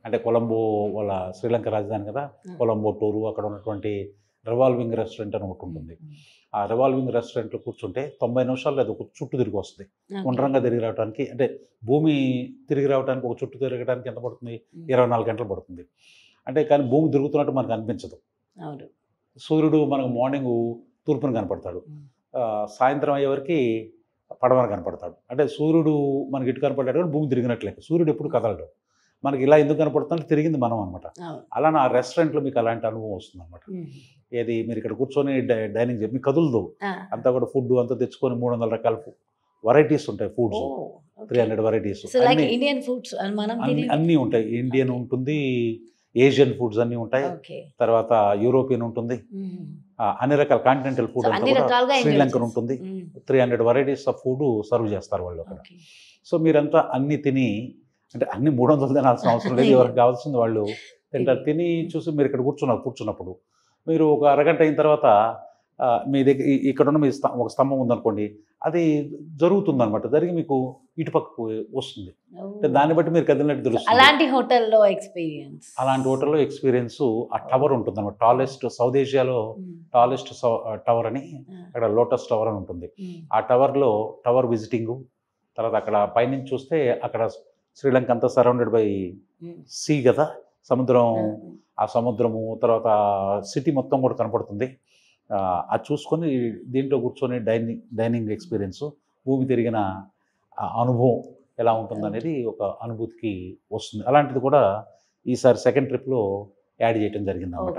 అంటే కొలంబో వాళ్ళ శ్రీలంక రాజధాని కదా, కొలంబో టూరు, అక్కడ ఉన్నటువంటి రివాల్వింగ్ రెస్టారెంట్ అని ఒకటి ఉంటుంది. ఆ రివాల్వింగ్ రెస్టారెంట్లో కూర్చుంటే 90 నిమిషాలు అది ఒక చుట్టూ తిరిగి వస్తుంది. గుండ్రంగా తిరిగి రావడానికి, అంటే భూమి తిరిగి రావడానికి ఒక చుట్టూ తిరగడానికి ఎంత పడుతుంది? 24 గంటలు పడుతుంది. అంటే కానీ భూమి తిరుగుతున్నట్టు మనకు అనిపించదు. సూర్యుడు మనకు మార్నింగ్ తూర్పున కనపడతాడు, సాయంత్రం అయ్యేవరకు పడమర కనపడతాడు. అంటే సూర్యుడు మనకి ఇటు కనపడ్డాడు కానీ భూమి తిరిగినట్లే. సూర్యుడు ఎప్పుడు కదలడు. మనకి ఇలా ఎందుకు కనపడుతుందంటే తిరిగింది మనం అనమాట. అలా నా రెస్టారెంట్లో మీకు అలాంటి అనుభవం వస్తుంది అనమాట. ఏది మీరు ఇక్కడ కూర్చొని డైనింగ్ చెప్పి మీకు కదులదు, అంతా కూడా ఫుడ్ అంతా తెచ్చుకొని 300 రకాల వెరైటీస్ ఉంటాయి. ఫుడ్స్ 300 వెరైటీస్ అన్నీ ఉంటాయి. ఇండియన్ ఉంటుంది, ఏషియన్ ఫుడ్స్ అన్నీ ఉంటాయి, తర్వాత యూరోపియన్ ఉంటుంది, అన్ని రకాల కాంటినెంటల్ ఫుడ్ శ్రీలంకన్ ఉంటుంది. 300 వెరైటీస్ ఆఫ్ ఫుడ్ సర్వ్ చేస్తారు వాళ్ళు అక్కడ. సో మీరంతా అన్ని తిని, అంటే అన్ని 300 తినాల్సిన అవసరం లేదు, ఎవరికి కావాల్సింది వాళ్ళు తింటారు. తిని చూసి మీరు ఇక్కడ కూర్చున్నప్పుడు మీరు ఒక అరగంట అయిన తర్వాత మీ దగ్గర ఇక్కడున్న మీ ఒక స్తంభం ఉందనుకోండి, అది జరుగుతుందన్నమాట, జరిగి మీకు ఇటుపక్కకు వస్తుంది. అంటే దాన్ని బట్టి మీరు కదిలినట్టు తెలుస్తుంది. అలాంటి హోటల్లో ఎక్స్పీరియన్స్ ఆ టవర్ ఉంటుంది అనమాట. టాలెస్ట్, సౌత్ ఏషియాలో టాలెస్ట్ టవర్ అని, అక్కడ లోటస్ టవర్ అని ఉంటుంది. ఆ టవర్ విజిటింగ్, తర్వాత అక్కడ పైనుంచి చూస్తే అక్కడ శ్రీలంక అంతా సరౌండెడ్ బై సీ కదా, సముద్రం. ఆ సముద్రము తర్వాత సిటీ మొత్తం కూడా కనపడుతుంది. అది చూసుకొని దీంట్లో కూర్చొని డైనింగ్ ఎక్స్పీరియన్స్, భూమి తిరిగిన అనుభవం ఎలా ఉంటుందనేది ఒక అనుభూతికి వస్తుంది. అలాంటిది కూడా ఈసారి సెకండ్ ట్రిప్లో యాడ్ చేయడం జరిగింది అన్నమాట.